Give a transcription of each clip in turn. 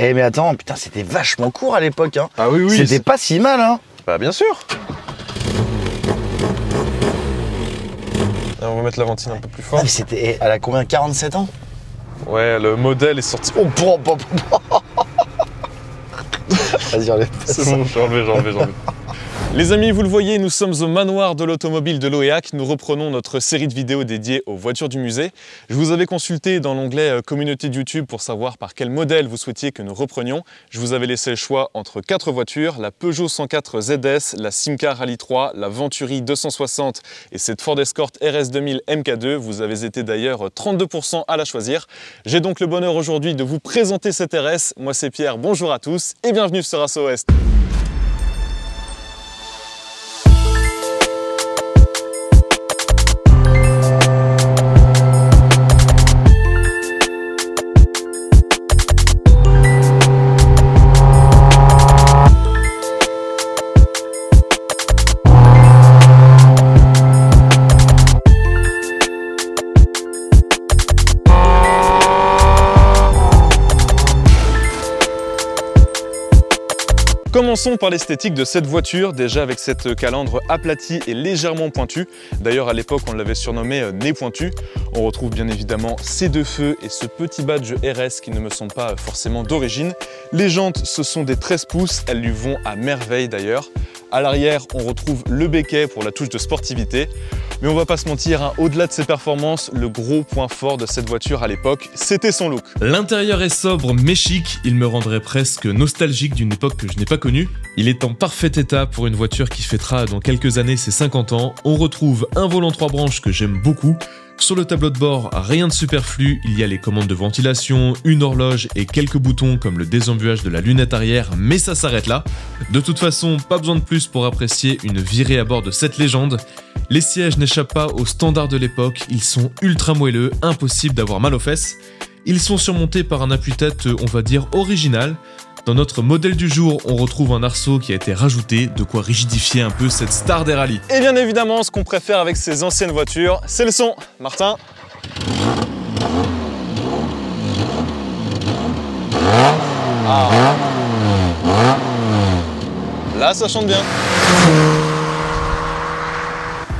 Eh mais attends, putain, c'était vachement court à l'époque, hein. Ah oui, oui. C'était pas si mal, hein. Bah bien sûr. Et on va mettre la ventile un peu plus Ah, fort. mais c'était... Elle a combien? 47 ans? Ouais, le modèle est sorti. Oh, Vas-y, enlève. C'est bon, j'ai enlevé. Les amis, vous le voyez, nous sommes au manoir de l'automobile de Loéac. Nous reprenons notre série de vidéos dédiées aux voitures du musée. Je vous avais consulté dans l'onglet communauté de YouTube pour savoir par quel modèle vous souhaitiez que nous reprenions. Je vous avais laissé le choix entre 4 voitures, la Peugeot 104 ZS, la Simca Rally 3, la Venturi 260 et cette Ford Escort RS 2000 MK2. Vous avez été d'ailleurs 32% à la choisir. J'ai donc le bonheur aujourd'hui de vous présenter cette RS. Moi c'est Pierre, bonjour à tous et bienvenue sur Asso West. Commençons par l'esthétique de cette voiture, déjà avec cette calandre aplatie et légèrement pointue. D'ailleurs à l'époque on l'avait surnommé nez pointu. On retrouve bien évidemment ces deux feux et ce petit badge RS qui ne me sont pas forcément d'origine. Les jantes ce sont des 13 pouces, elles lui vont à merveille d'ailleurs. À l'arrière on retrouve le béquet pour la touche de sportivité. Mais on va pas se mentir, hein, au-delà de ses performances, le gros point fort de cette voiture à l'époque, c'était son look. L'intérieur est sobre mais chic, il me rendrait presque nostalgique d'une époque que je n'ai pas connue. Il est en parfait état pour une voiture qui fêtera dans quelques années ses 50 ans. On retrouve un volant 3 branches que j'aime beaucoup. Sur le tableau de bord, rien de superflu, il y a les commandes de ventilation, une horloge et quelques boutons comme le désembuage de la lunette arrière, mais ça s'arrête là. De toute façon, pas besoin de plus pour apprécier une virée à bord de cette légende. Les sièges n'échappent pas aux standards de l'époque, ils sont ultra moelleux, impossible d'avoir mal aux fesses. Ils sont surmontés par un appuie-tête, on va dire, original. Dans notre modèle du jour, on retrouve un arceau qui a été rajouté, de quoi rigidifier un peu cette star des rallyes. Et bien évidemment, ce qu'on préfère avec ces anciennes voitures, c'est le son. Martin. Ah. Là, ça chante bien.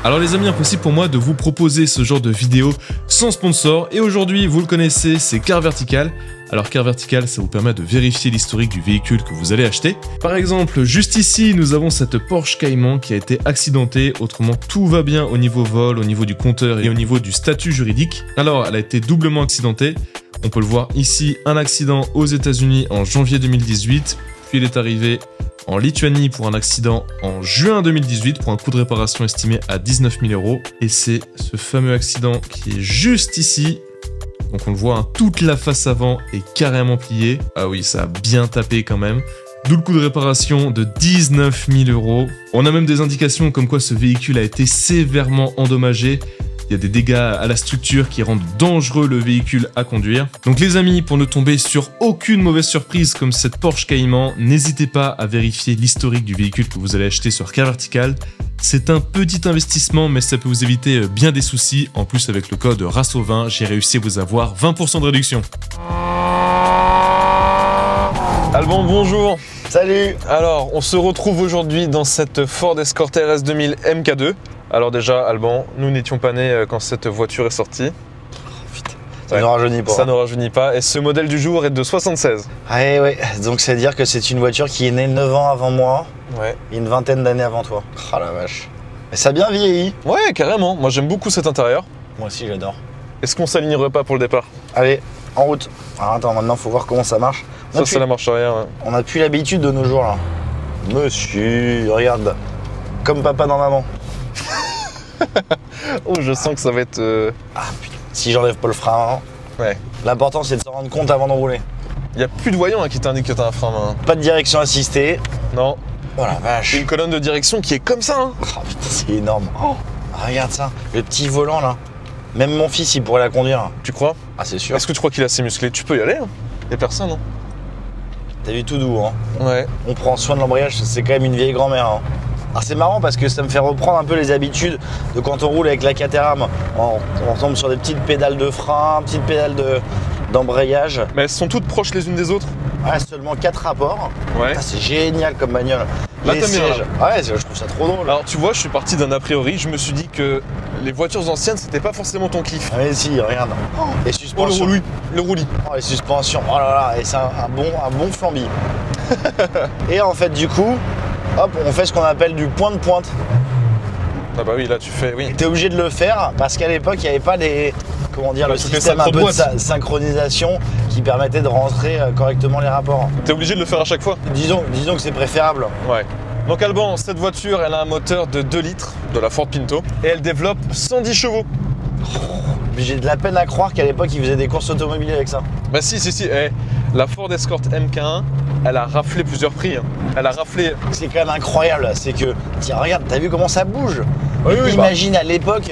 Alors les amis, impossible pour moi de vous proposer ce genre de vidéo sans sponsor, et aujourd'hui, vous le connaissez, c'est Car Vertical. Alors Car Vertical, ça vous permet de vérifier l'historique du véhicule que vous allez acheter. Par exemple, juste ici, nous avons cette Porsche Cayman qui a été accidentée, autrement tout va bien au niveau vol, au niveau du compteur et au niveau du statut juridique. Alors, elle a été doublement accidentée. On peut le voir ici, un accident aux États-Unis en janvier 2018, puis il est arrivé en Lituanie pour un accident en juin 2018 pour un coût de réparation estimé à 19 000 €. Et c'est ce fameux accident qui est juste ici. Donc on le voit, hein, toute la face avant est carrément pliée. Ah oui, ça a bien tapé quand même. D'où le coût de réparation de 19 000 €. On a même des indications comme quoi ce véhicule a été sévèrement endommagé. Il y a des dégâts à la structure qui rendent dangereux le véhicule à conduire. Donc les amis, pour ne tomber sur aucune mauvaise surprise comme cette Porsche Cayman, n'hésitez pas à vérifier l'historique du véhicule que vous allez acheter sur Car Vertical. C'est un petit investissement, mais ça peut vous éviter bien des soucis. En plus, avec le code RASSO20, j'ai réussi à vous avoir 20% de réduction. Alban, bonjour. Salut. Alors, on se retrouve aujourd'hui dans cette Ford Escort RS 2000 MK2. Alors déjà, Alban, nous n'étions pas nés quand cette voiture est sortie. Oh, putain. Ça ne rajeunit pas. Ça ne rajeunit pas. Et ce modèle du jour est de 76. Ah ouais, donc c'est à dire que c'est une voiture qui est née 9 ans avant moi. Ouais. Et une vingtaine d'années avant toi. Ah la vache. Mais ça a bien vieilli. Ouais, carrément. Moi, j'aime beaucoup cet intérieur. Moi aussi, j'adore. Est-ce qu'on s'alignerait pas pour le départ? Allez, en route. Alors attends, maintenant, faut voir comment ça marche. Ça, c'est la marche arrière. Ouais. On n'a plus l'habitude de nos jours, là. Monsieur, regarde. Comme papa dans maman. Oh, je sens que ça va être... Ah putain, si j'enlève pas le frein, ouais. L'important c'est de s'en rendre compte avant d'enrouler. Il n'y a plus de voyant qui t'indique que t'as un frein à main. Pas de direction assistée. Non. Oh la vache. Une colonne de direction qui est comme ça. Hein. Oh putain, c'est énorme. Oh, regarde ça, le petit volant là. Même mon fils il pourrait la conduire. Tu crois? Ah c'est sûr. Est-ce que tu crois qu'il est assez musclé? Tu peux y aller, hein. Y'a personne, hein. T'as vu tout doux, hein. Ouais. On prend soin de l'embrayage, c'est quand même une vieille grand-mère, hein. Alors c'est marrant parce que ça me fait reprendre un peu les habitudes de quand on roule avec la Caterham. On tombe sur des petites pédales de frein, petites pédales d'embrayage. Mais elles sont toutes proches les unes des autres. Ouais, seulement 4 rapports. Ouais. C'est génial comme bagnole. Là, Les t'aimes bien, sièges. Ouais, je trouve ça trop drôle. Alors tu vois, je suis parti d'un a priori, je me suis dit que les voitures anciennes, c'était pas forcément ton kiff. Ah, mais si, regarde. Les Oh, suspensions. le roulis. Oh, les suspensions. Oh là là, et c'est un bon flambi. Et en fait, du coup, hop, on fait ce qu'on appelle du point de pointe. Ah bah oui, là tu fais, oui. T'es obligé de le faire parce qu'à l'époque, il n'y avait pas les, comment dire, Ouais, le toutes les système un peu de synchro-boîtes. synchronisation qui permettait de rentrer correctement les rapports. T'es obligé de le faire à chaque fois. Disons que c'est préférable. Ouais. Donc Alban, cette voiture, elle a un moteur de 2 litres de la Ford Pinto et elle développe 110 chevaux. J'ai de la peine à croire qu'à l'époque, ils faisaient des courses automobiles avec ça. Bah si. La Ford Escort MK1, elle a raflé plusieurs prix. Hein. Elle a raflé... C'est quand même incroyable, c'est que, tiens, regarde, t'as vu comment ça bouge? Oui, oui, imagine à l'époque,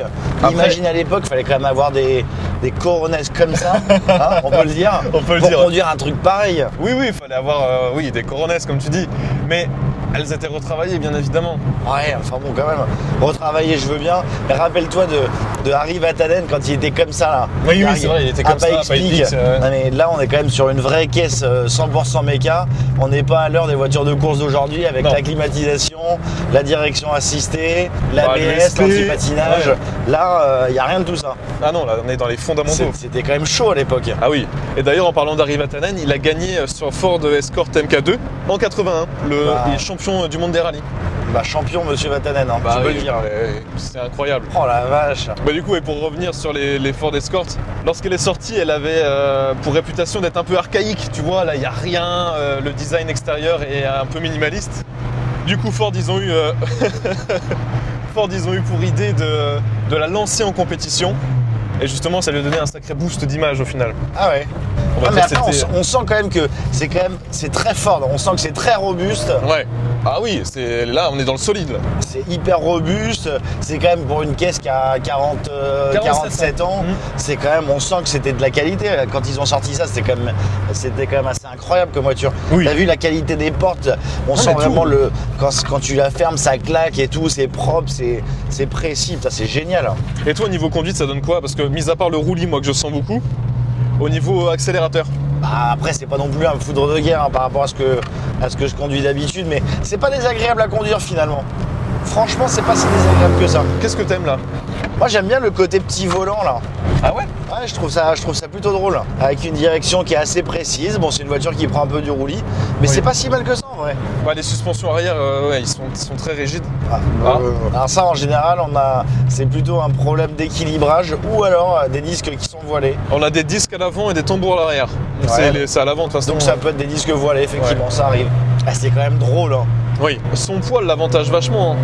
fallait quand même avoir des Coronas comme ça, hein, on peut le dire, On peut le pour dire. produire un truc pareil. Oui, il fallait avoir des Coronas comme tu dis. Mais elles étaient retravaillées, bien évidemment. Ouais, enfin bon, quand même, retravailler, je veux bien. Mais rappelle-toi de Harry Vatanen quand il était comme ça là. Oui, c'est vrai, il était comme ça, pas explique. Non, mais là, on est quand même sur une vraie caisse 100% méca. On n'est pas à l'heure des voitures de course d'aujourd'hui avec Non. la climatisation, la direction assistée, l'ABS, l'USP, l'anti-patinage. ouais. Là, il n'y a rien de tout ça. Ah non, là on est dans les fondamentaux. C'était quand même chaud à l'époque. Ah oui, et d'ailleurs en parlant d'Harry Vatanen, il a gagné sur Ford Escort MK2 en 81. Il est champion du monde des rallyes. Bah, champion, monsieur Vatanen, hein, tu peux le dire. C'est incroyable. Oh la vache. Bah du coup, et pour revenir sur les Ford Escort, lorsqu'elle est sortie, elle avait pour réputation d'être un peu archaïque. Tu vois, là, il n'y a rien, le design extérieur est un peu minimaliste. Du coup, Ford, ils ont eu, pour idée de la lancer en compétition. Et justement, ça lui a donné un sacré boost d'image au final. Ah ouais. On va Ah, mais dire après, c'était- on sent quand même que c'est très fort. On sent que c'est très robuste. Ouais. Ah oui, là, on est dans le solide. Là. C'est hyper robuste. C'est quand même pour une caisse qui a 47 ans. Mhm. C'est quand même, on sent que c'était de la qualité. Quand ils ont sorti ça, c'était quand même assez incroyable comme voiture. Oui. T'as vu la qualité des portes? On sent mais vraiment tout. quand tu la fermes, ça claque et tout. C'est propre, c'est précis. Putain, c'est génial. Et toi, niveau conduite, ça donne quoi? Parce que, mis à part le roulis, moi, que je sens beaucoup, au niveau accélérateur. Bah, après, c'est pas non plus un foudre de guerre hein, par rapport à ce que je conduis d'habitude, mais c'est pas désagréable à conduire finalement. Franchement, c'est pas si désagréable que ça. Qu'est-ce que t'aimes là? Moi, j'aime bien le côté petit volant là. Ah ouais? Ouais, je trouve ça plutôt drôle. Avec une direction qui est assez précise. Bon, c'est une voiture qui prend un peu du roulis, mais Oui. c'est pas si mal que ça en vrai. Bah, les suspensions arrière, ils sont très rigides. Alors ça, en général, c'est plutôt un problème d'équilibrage ou alors des disques qui sont voilés. On a des disques à l'avant et des tambours à l'arrière. Ouais. C'est à l'avant de toute façon. Donc ça peut être des disques voilés, effectivement, Ouais. ça arrive. Ah, c'est quand même drôle. Hein. Oui. Son poids l'avantage vachement. Hein.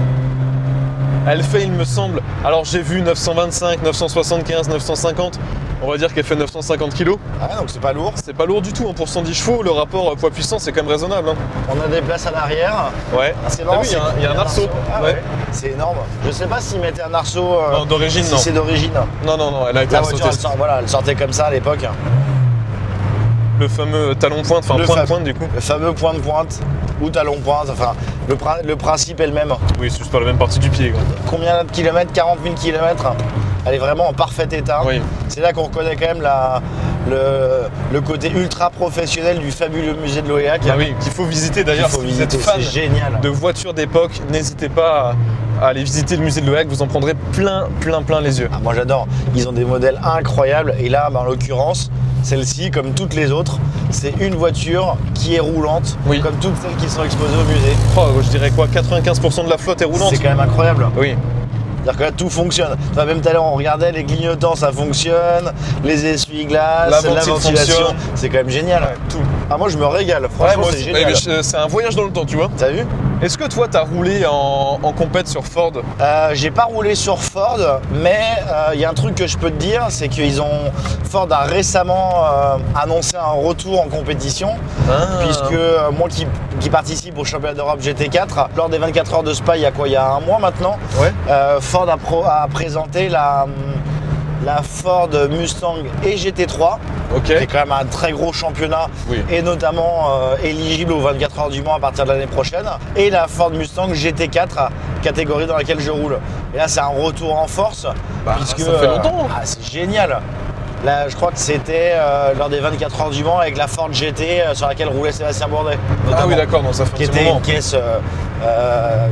Elle fait, il me semble. Alors j'ai vu 925, 975, 950. On va dire qu'elle fait 950 kg. Ah, donc c'est pas lourd. C'est pas lourd du tout. Hein. Pour 110 chevaux, le rapport poids-puissance, c'est quand même raisonnable. Hein. On a des places à l'arrière. Ouais. Ah, c'est T'as marrant, vu, il y a un arceau. Ah Ouais. ouais. C'est énorme. Je sais pas s'ils mettaient un arceau. Non, d'origine, si non. c'est d'origine. Non, elle a été La voiture, arceautée. elle sortait comme ça à l'époque. Le fameux talon pointe, enfin Le point de fameux- pointe du coup. Le fameux point de pointe ou talon pointe. Enfin, le principe est le même. Oui, c'est juste pas la même partie du pied. Quoi. Combien de kilomètres? 40 000 kilomètres. Elle est vraiment en parfait état. Oui. C'est là qu'on reconnaît quand même le côté ultra professionnel du fabuleux musée de l'Oéac. Ah oui, qu'il faut visiter d'ailleurs. Il faut Si vous êtes visiter, fan c'est génial. de voitures d'époque, n'hésitez pas à aller visiter le musée de l'Oéac, vous en prendrez plein les yeux. Ah, moi j'adore, ils ont des modèles incroyables et là en l'occurrence celle-ci comme toutes les autres c'est une voiture qui est roulante Oui. comme toutes celles qui sont exposées au musée. Oh, je dirais quoi, 95% de la flotte est roulante. C'est quand même incroyable. Oui. C'est-à-dire que là tout fonctionne. Enfin, même tout à l'heure on regardait les clignotants ça fonctionne, les essuie-glaces, La la ventile ventilation, fonctionne. c'est quand même génial. Ouais, tout. Ah moi je me régale, Ouais, franchement moi c'est aussi. génial. C'est un voyage dans le temps, tu vois. T'as vu? Est-ce que toi, t'as roulé en compète sur Ford? J'ai pas roulé sur Ford, mais il y a un truc que je peux te dire, c'est Ford a récemment annoncé un retour en compétition, puisque moi qui participe au championnat d'Europe GT4, lors des 24 heures de Spa, il y a un mois maintenant, Ouais. Ford a présenté la Ford Mustang et GT3, Ok. qui est quand même un très gros championnat, Oui. et notamment éligible aux 24 heures du Mans à partir de l'année prochaine, et la Ford Mustang GT4, catégorie dans laquelle je roule. Et là, c'est un retour en force, Bah, puisque ça fait longtemps. c'est génial. Là, je crois que c'était lors des 24 heures du Mans avec la Ford GT sur laquelle roulait Sébastien Bourdet. Ah oui, d'accord, ça fait qui un petit était moment. une caisse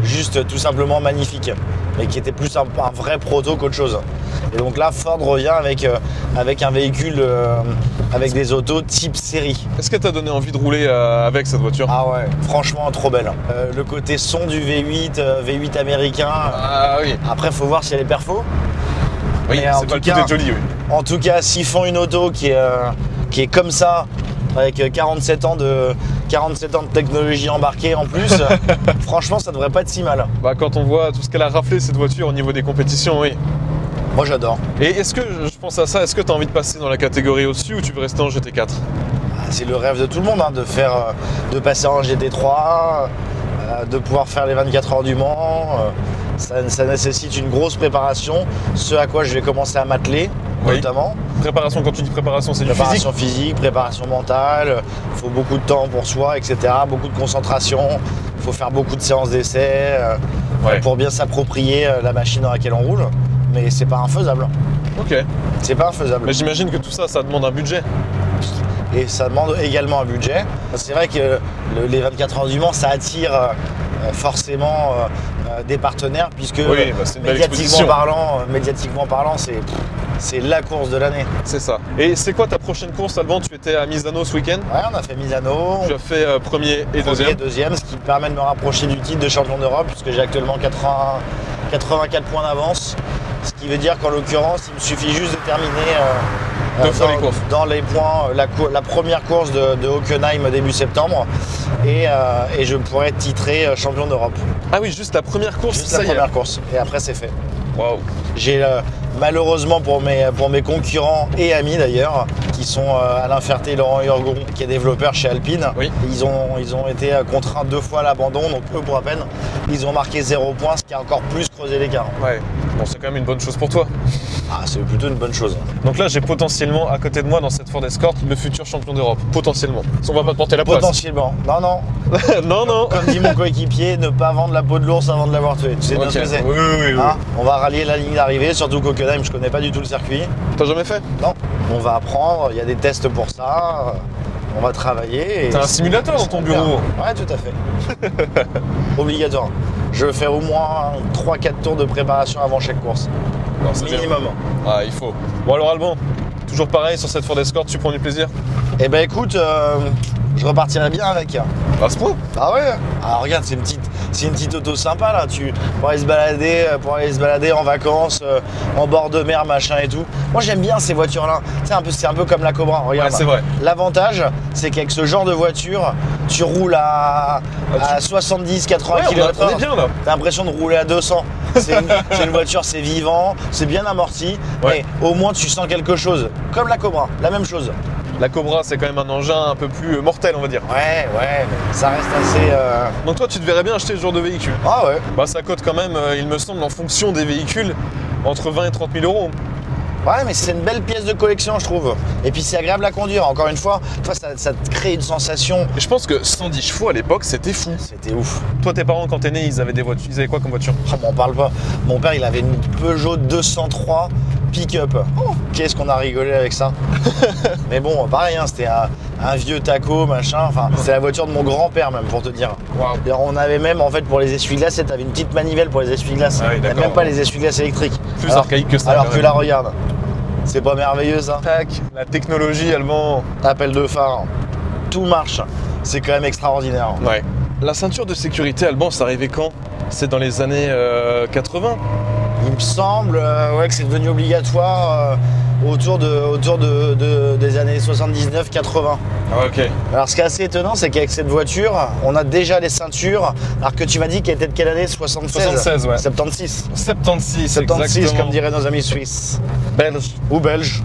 juste tout simplement magnifique, mais qui était plus un vrai proto qu'autre chose. Et donc là, Ford revient avec un véhicule avec des autos type série. Est-ce qu'elle t'a donné envie de rouler avec cette voiture? Ah ouais, franchement trop belle. Le côté son du V8, V8 américain. Ah oui. Après, faut voir si elle est perfo. Oui, Mais en c'est pas tout le tout cas- est joli, oui. En tout cas, s'ils font une auto qui est comme ça, avec 47 ans de technologie embarquée en plus, franchement, ça devrait pas être si mal. Bah, quand on voit tout ce qu'elle a raflé cette voiture au niveau des compétitions, oui. Moi, j'adore. Et est-ce que, je pense à ça, est-ce que tu as envie de passer dans la catégorie au-dessus ou tu veux rester en GT4? C'est le rêve de tout le monde, hein, de passer en GT3, de pouvoir faire les 24 heures du Mans. Ça nécessite une grosse préparation, ce à quoi je vais commencer à m'atteler, Oui. notamment. Préparation, quand tu dis préparation, c'est du physique? Préparation physique, préparation mentale, il faut beaucoup de temps pour soi, etc. Beaucoup de concentration, il faut faire beaucoup de séances d'essai Ouais. pour bien s'approprier la machine dans laquelle on roule. Mais c'est pas infaisable. Ok. C'est pas infaisable. Mais j'imagine que tout ça, ça demande un budget. Et ça demande également un budget. C'est vrai que les 24 heures du Mans, ça attire forcément des partenaires, puisque Oui, bah, c'est une belle exposition. médiatiquement parlant, c'est la course de l'année. C'est ça. Et c'est quoi ta prochaine course, Alban? Tu étais à Misano ce week-end. Ouais, on a fait Misano, Tu as fait premier et premier, deuxième. deuxième, ce qui me permet de me rapprocher du titre de champion d'Europe, puisque j'ai actuellement 84 points d'avance. Ce qui veut dire qu'en l'occurrence, il me suffit juste de terminer Deux fois les courses. dans les points la première course de Hockenheim début septembre, et je pourrais être titré champion d'Europe. Ah oui, juste la première course, Juste ça la y est. première course, et après c'est fait. Waouh. J'ai malheureusement pour mes concurrents et amis d'ailleurs, qui sont Alain Ferté et Laurent Hurgon, qui est développeur chez Alpine. Oui. Ils ont été contraints 2 fois à l'abandon, donc eux pour à peine, ils ont marqué 0 points, ce qui a encore plus creusé l'écart. Ouais. Bon, c'est quand même une bonne chose pour toi. Ah, c'est plutôt une bonne chose. Donc là, j'ai potentiellement à côté de moi dans cette Ford Escort le futur champion d'Europe. Potentiellement. On va pas te porter la place. Potentiellement. Non. Non, non. Comme dit mon coéquipier, ne pas vendre la peau de l'ours avant de l'avoir tué. Tu sais bien Ok. ce que c'est. Oui. Hein, on va rallier la ligne d'arrivée, surtout qu'Hockenheim, je connais pas du tout le circuit. T'as jamais fait? Non. On va apprendre, il y a des tests pour ça. On va travailler. T'as un simulateur dans ton bureau. Ouais, tout à fait. Obligatoire. Je vais faire au moins 3-4 tours de préparation avant chaque course. Non, c'est bien. Minimum. Ah, il faut. Bon, alors, Alban, toujours pareil sur cette Ford Escort, tu prends du plaisir? Eh ben écoute, je repartirai bien avec. À ce point? Ah ouais. Ah regarde, c'est une petite auto sympa là. Pour aller se balader en vacances, en bord de mer, machin et tout. Moi j'aime bien ces voitures là. C'est un peu comme la Cobra. Regarde. Ouais, c'est vrai. L'avantage, c'est qu'avec ce genre de voiture, tu roules à 70-80 Ouais, on km/h. est bien là. T'as l'impression de rouler à 200. C'est une voiture, c'est vivant, c'est bien amorti, Ouais. mais au moins tu sens quelque chose. Comme la Cobra, la même chose. La Cobra, c'est quand même un engin un peu plus mortel, on va dire. Ouais, mais ça reste assez. Donc toi, tu te verrais bien acheter ce genre de véhicule? Ah ouais. Bah, ça coûte quand même, il me semble, en fonction des véhicules, entre 20 et 30 000 euros. Ouais, mais c'est une belle pièce de collection, je trouve. Et puis c'est agréable à conduire. Encore une fois, toi, ça te crée une sensation. Et je pense que 110 chevaux à l'époque, c'était fou. C'était ouf. Toi, tes parents, quand t'es né, ils avaient des voitures. Ils avaient quoi comme voiture? Oh, m'en parle pas. Mon père, il avait une Peugeot 203 pick-up. Oh, qu'est-ce qu'on a rigolé avec ça. Mais bon, pareil, hein, c'était un vieux taco, machin. Enfin, c'est la voiture de mon grand-père, même, pour te dire. Waouh. D'ailleurs, on avait même, en fait, pour les essuie-glaces, t'avais une petite manivelle pour les essuie-glaces. Ah oui, T'as d'accord. même pas les essuie-glaces électriques. Plus archaïque que ça. Alors quand que même. là, regarde. C'est pas merveilleux, ça. Tac, la technologie, Alban. Appel de phare. Tout marche. C'est quand même extraordinaire. Ouais. La ceinture de sécurité, Alban, c'est arrivé quand? C'est dans les années 80? Il me semble ouais, que c'est devenu obligatoire autour des années 79-80. Ah, ok. Alors ce qui est assez étonnant, c'est qu'avec cette voiture, on a déjà les ceintures, alors que tu m'as dit qu'elle était de quelle année? 76 76, ouais. 76. 76, 76, exactement. comme diraient nos amis suisses. Belge. Ou belges.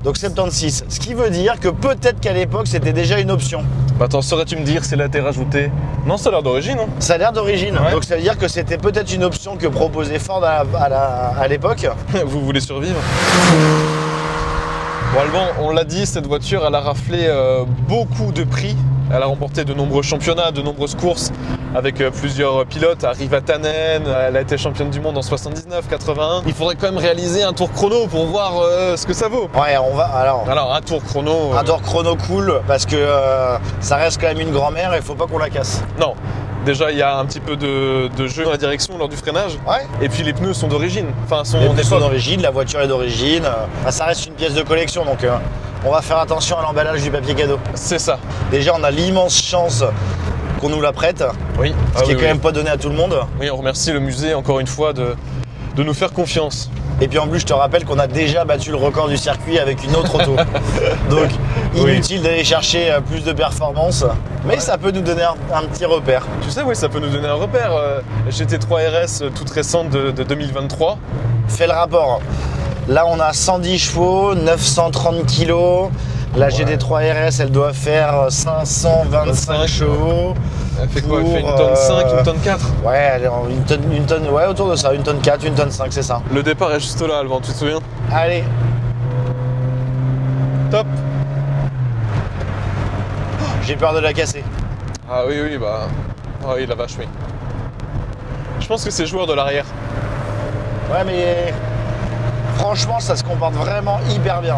Donc 76. Ce qui veut dire que peut-être qu'à l'époque, c'était déjà une option. Bah, attends, saurais-tu me dire si elle a été rajoutée? Non, ça a l'air d'origine, hein. Ça a l'air d'origine. Ouais. Donc ça veut dire que c'était peut-être une option que proposait Ford à l'époque. Vous voulez survivre? Bon, Alban, on l'a dit, cette voiture, elle a raflé beaucoup de prix. Elle a remporté de nombreux championnats, de nombreuses courses. avec plusieurs pilotes. Riva Tannen, elle a été championne du monde en 79, 81. Il faudrait quand même réaliser un tour chrono pour voir ce que ça vaut. Ouais, on va. Alors un tour chrono. Un tour chrono cool parce que ça reste quand même une grand-mère et il faut pas qu'on la casse. Non. Déjà, il y a un petit peu de jeu dans la direction lors du freinage. Ouais. Et puis les pneus sont d'origine. Enfin, les pneus sont d'origine, la voiture est d'origine. Ça reste une pièce de collection, donc on va faire attention à l'emballage du papier cadeau. C'est ça. Déjà, on a l'immense chance qu'on nous la prête. Oui. Ce qui est quand même pas donné à tout le monde. Oui, on remercie le musée encore une fois de nous faire confiance. Et puis en plus, je te rappelle qu'on a déjà battu le record du circuit avec une autre auto. Donc, inutile d'aller chercher plus de performance. Mais ça peut nous donner un petit repère. Tu sais, oui, ça peut nous donner un repère. GT3 RS toute récente de 2023. Fais le rapport. Là, on a 110 chevaux, 930 kilos. La GT3 RS, elle doit faire 525 chevaux. Elle fait quoi? Elle fait une tonne 5, une tonne 4? Ouais, elle est une tonne, ouais, autour de ça, une tonne 4, une tonne 5, c'est ça. Le départ est juste là, Alban, tu te souviens? Allez. Top. J'ai peur de la casser. Ah oui, oui, bah... Ah oui, la vache, oui. Je pense que c'est joueur de l'arrière. Ouais, mais... Franchement, ça se comporte vraiment hyper bien.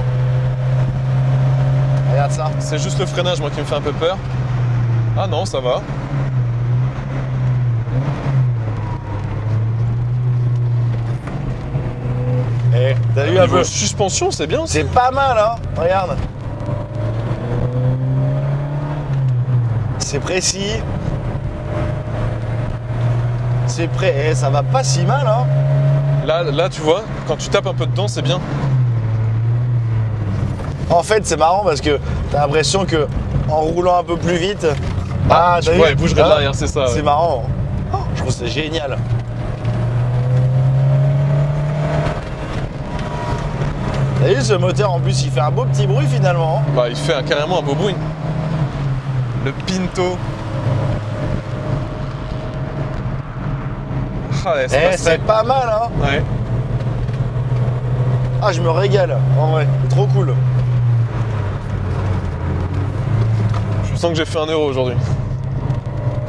Regarde ça. C'est juste le freinage, moi, qui me fait un peu peur. Ah non, ça va. Eh, t'as vu un peu? Suspension, c'est bien. C'est pas mal, hein? Regarde. C'est précis. C'est prêt. Eh, ça va pas si mal, hein? Là, tu vois, quand tu tapes un peu dedans, c'est bien. En fait, c'est marrant parce que t'as l'impression que en roulant un peu plus vite, tu vois, il bougerait de l'arrière, c'est ça. C'est ouais. marrant. Oh, je trouve que c'est génial. T'as vu ce moteur en plus, il fait un beau petit bruit finalement. Bah, il fait carrément un beau bruit. Le Pinto. Ah, ouais, c'est pas mal, hein? Ouais. Ah, je me régale. En vrai, c'est trop cool. Je sens que j'ai fait 1 euro aujourd'hui.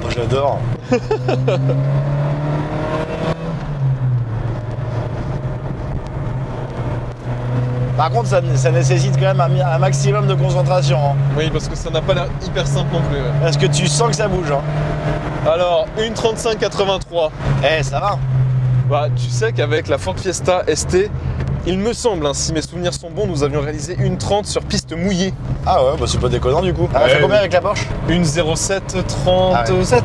Oh, j'adore. Par contre, ça nécessite quand même un maximum de concentration. Hein. Oui, parce que ça n'a pas l'air hyper simple non plus. Ouais. Parce que tu sens que ça bouge. Hein. Alors, une 35,83. Eh, ça va. Bah, tu sais qu'avec la Ford Fiesta ST, il me semble, hein, si mes souvenirs sont bons, nous avions réalisé une 30 sur piste mouillée. Ah ouais, bah c'est pas déconnant du coup. Elle fait combien avec la Porsche? Une 07,37.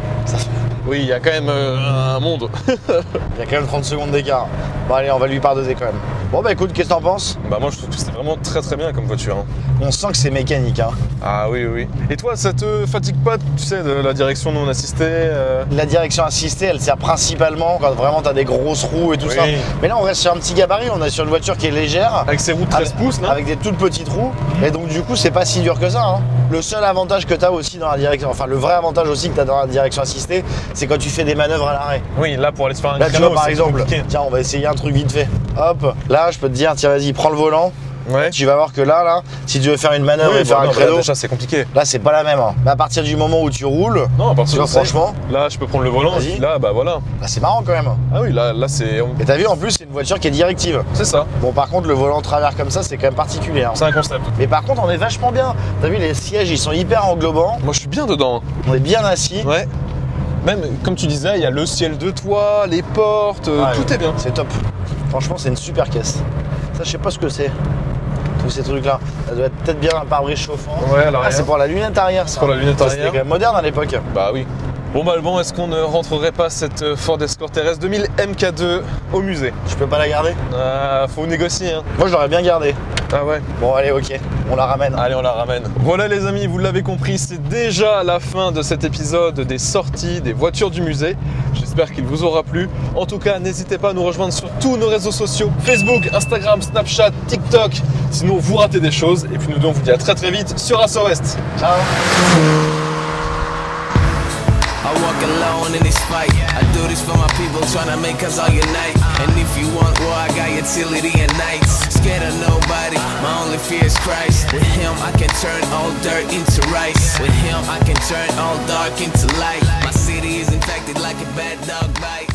Oui, il y a quand même un monde. Il y a quand même 30 secondes d'écart. Bon allez, on va lui pardonner quand même. Bon bah écoute, qu'est-ce que t'en penses? Bah moi je trouve que c'est vraiment très très bien comme voiture. Hein. On sent que c'est mécanique. Hein. Ah oui, oui. Et toi, ça te fatigue pas, tu sais, de la direction non assistée La direction assistée, elle sert principalement quand vraiment t'as des grosses roues et tout ça. Mais là on reste sur un petit gabarit, on est sur une voiture qui est légère. Avec ses roues de 13 pouces là. Avec des toutes petites roues. Et donc du coup c'est pas si dur que ça. Hein. Le seul avantage que t'as aussi dans la direction, enfin le vrai avantage aussi que t'as dans la direction assistée, c'est quand tu fais des manœuvres à l'arrêt. Oui, là pour aller se faire un là, créneau, tu vois, par exemple, tiens, on va essayer un truc vite fait. Hop, là, je peux te dire, tiens, vas-y, prends le volant. Ouais. Tu vas voir que là, si tu veux faire une manœuvre et faire un créneau, déjà c'est compliqué. Là, c'est pas la même. Hein. Mais à partir du moment où tu roules, non, à partir franchement, là, je peux prendre le volant. Et là, bah voilà. Là, c'est marrant quand même. Ah oui, là, c'est. Et t'as vu, en plus, c'est une voiture qui est directive. C'est ça. Bon, par contre, le volant de travers comme ça, c'est quand même particulier. Hein. C'est un concept. Mais par contre, on est vachement bien. T'as vu, les sièges, ils sont hyper englobants. Moi, je suis bien dedans. On est bien assis. Ouais. Même, comme tu disais, il y a le ciel de toit, les portes, tout est bien. C'est top. Franchement, c'est une super caisse. Ça, je sais pas ce que c'est. Tous ces trucs-là. Ça doit être peut-être bien un pare-brise chauffant. Ouais, alors. Ah, c'est pour la lunette arrière, ça. C'est pour la lunette arrière. C'était quand même moderne à l'époque. Bah oui. Bon bah bon, est-ce qu'on ne rentrerait pas cette Ford Escort RS 2000 MK2 au musée? Je peux pas la garder? Faut négocier hein. Moi je l'aurais bien gardée. Ah ouais? Bon allez, ok, on la ramène. Allez, on la ramène. Voilà les amis, vous l'avez compris, c'est déjà la fin de cet épisode des sorties des voitures du musée. J'espère qu'il vous aura plu. En tout cas, n'hésitez pas à nous rejoindre sur tous nos réseaux sociaux, Facebook, Instagram, Snapchat, TikTok. Sinon vous ratez des choses. Et puis nous on vous dit à très très vite sur Açores West. Ciao. I walk alone in this fight. I do this for my people, tryna make us all unite. And if you want war, I got utility and nights. Scared of nobody, My only fear is Christ. With him I can turn all dirt into rice. With him I can turn all dark into light. My city is infected like a bad dog bite.